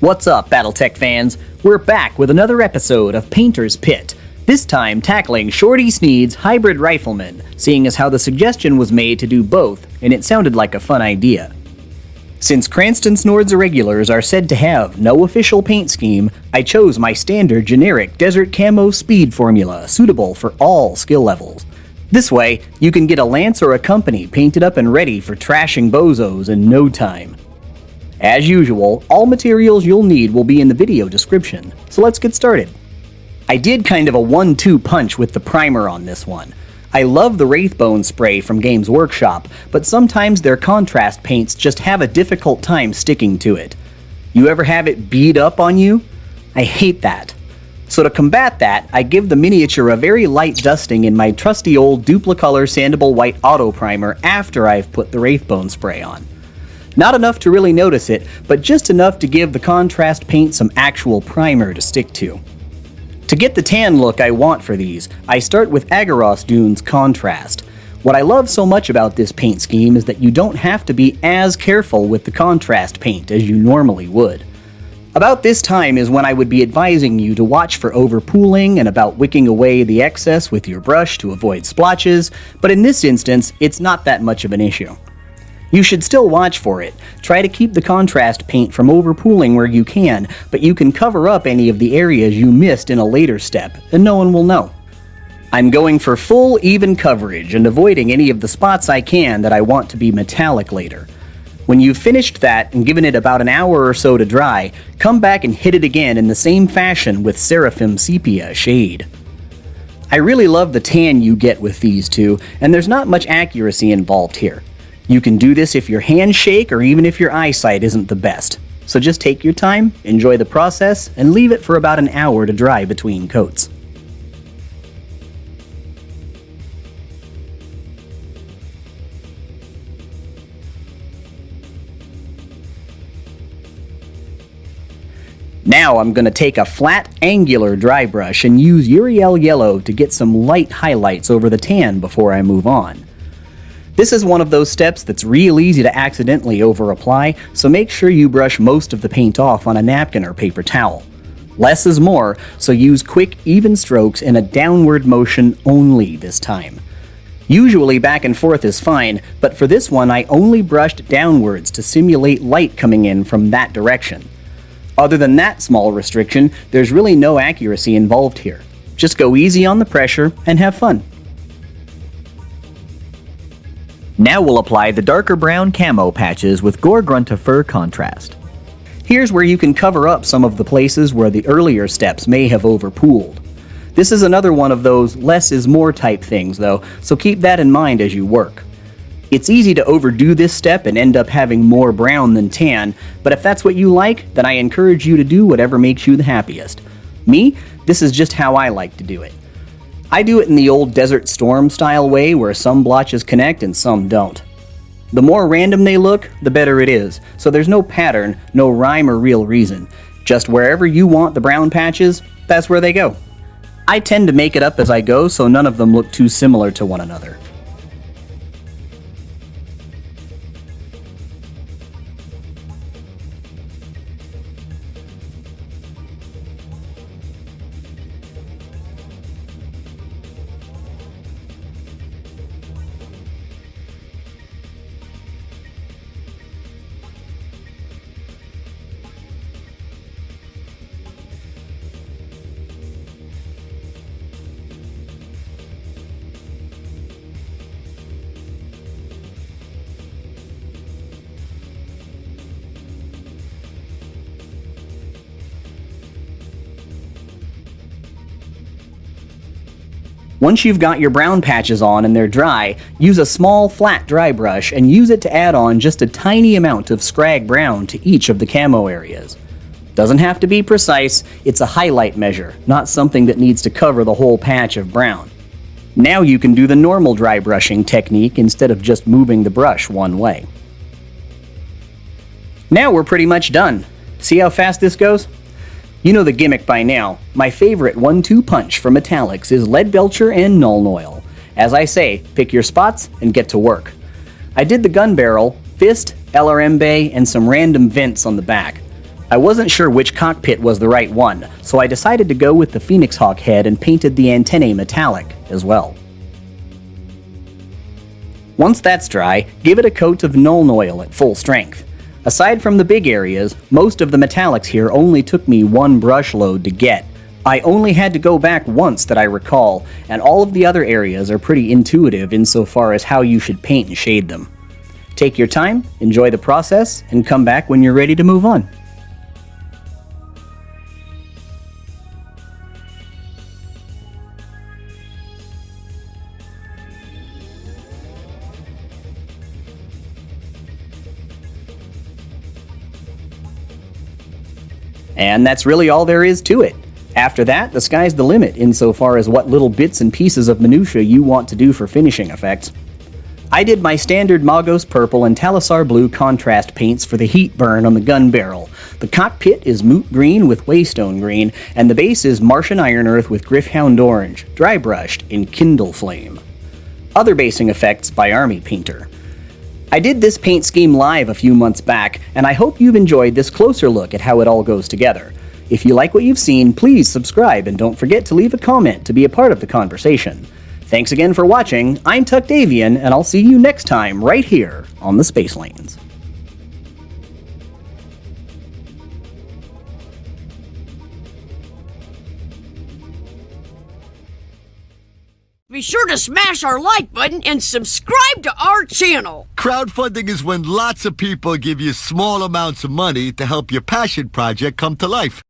What's up, BattleTech fans? We're back with another episode of Painter's Pit, this time tackling Shorty Sneede's Hybrid Rifleman, seeing as how the suggestion was made to do both, and it sounded like a fun idea. Since Cranston Snord's Irregulars are said to have no official paint scheme, I chose my standard generic Desert Camo speed formula suitable for all skill levels. This way, you can get a lance or a company painted up and ready for trashing bozos in no time. As usual, all materials you'll need will be in the video description, so let's get started. I did kind of a 1-2 punch with the primer on this one. I love the Wraith Bone spray from Games Workshop, but sometimes their contrast paints just have a difficult time sticking to it. You ever have it bead up on you? I hate that. So to combat that, I give the miniature a very light dusting in my trusty old Duplicolor Sandable White auto primer after I've put the Wraith Bone spray on. Not enough to really notice it, but just enough to give the contrast paint some actual primer to stick to. To get the tan look I want for these, I start with Aggaros Dunes Contrast. What I love so much about this paint scheme is that you don't have to be as careful with the contrast paint as you normally would. About this time is when I would be advising you to watch for overpooling and about wicking away the excess with your brush to avoid splotches, but in this instance, it's not that much of an issue. You should still watch for it. Try to keep the contrast paint from overpooling where you can, but you can cover up any of the areas you missed in a later step, and no one will know. I'm going for full, even coverage and avoiding any of the spots I can that I want to be metallic later. When you've finished that and given it about an hour or so to dry, come back and hit it again in the same fashion with Seraphim Sepia shade. I really love the tan you get with these two, and there's not much accuracy involved here. You can do this if your hands shake or even if your eyesight isn't the best. So just take your time, enjoy the process, and leave it for about an hour to dry between coats. Now I'm going to take a flat, angular dry brush and use Uriel Yellow to get some light highlights over the tan before I move on. This is one of those steps that's real easy to accidentally over-apply, so make sure you brush most of the paint off on a napkin or paper towel. Less is more, so use quick, even strokes in a downward motion only this time. Usually back and forth is fine, but for this one I only brushed downwards to simulate light coming in from that direction. Other than that small restriction, there's really no accuracy involved here. Just go easy on the pressure and have fun. Now we'll apply the darker brown camo patches with Gore Grunta Fur contrast. Here's where you can cover up some of the places where the earlier steps may have overpooled. This is another one of those less is more type things though, so keep that in mind as you work. It's easy to overdo this step and end up having more brown than tan, but if that's what you like, then I encourage you to do whatever makes you the happiest. Me, this is just how I like to do it. I do it in the old Desert Storm style way where some blotches connect and some don't. The more random they look, the better it is, so there's no pattern, no rhyme or real reason. Just wherever you want the brown patches, that's where they go. I tend to make it up as I go so none of them look too similar to one another. Once you've got your brown patches on and they're dry, use a small flat dry brush and use it to add on just a tiny amount of scrag brown to each of the camo areas. Doesn't have to be precise, it's a highlight measure, not something that needs to cover the whole patch of brown. Now you can do the normal dry brushing technique instead of just moving the brush one way. Now we're pretty much done. See how fast this goes? You know the gimmick by now. My favorite 1-2 punch for metallics is lead belcher and Nuln Oil. As I say, pick your spots and get to work. I did the gun barrel, fist, LRM bay, and some random vents on the back. I wasn't sure which cockpit was the right one, so I decided to go with the Phoenix Hawk head and painted the antennae metallic as well. Once that's dry, give it a coat of Nuln Oil at full strength. Aside from the big areas, most of the metallics here only took me one brush load to get. I only had to go back once that I recall, and all of the other areas are pretty intuitive insofar as how you should paint and shade them. Take your time, enjoy the process, and come back when you're ready to move on. And that's really all there is to it. After that, the sky's the limit insofar as what little bits and pieces of minutia you want to do for finishing effects. I did my standard Magos Purple and Talisar Blue contrast paints for the heat burn on the gun barrel. The cockpit is Moot Green with Waystone Green, and the base is Martian Iron Earth with Griffhound Orange, dry brushed in Kindle Flame. Other basing effects by Army Painter. I did this paint scheme live a few months back, and I hope you've enjoyed this closer look at how it all goes together. If you like what you've seen, please subscribe and don't forget to leave a comment to be a part of the conversation. Thanks again for watching, I'm Tuckdavian, and I'll see you next time right here on the Space Lanes. Be sure to smash our like button and subscribe to our channel. Crowdfunding is when lots of people give you small amounts of money to help your passion project come to life.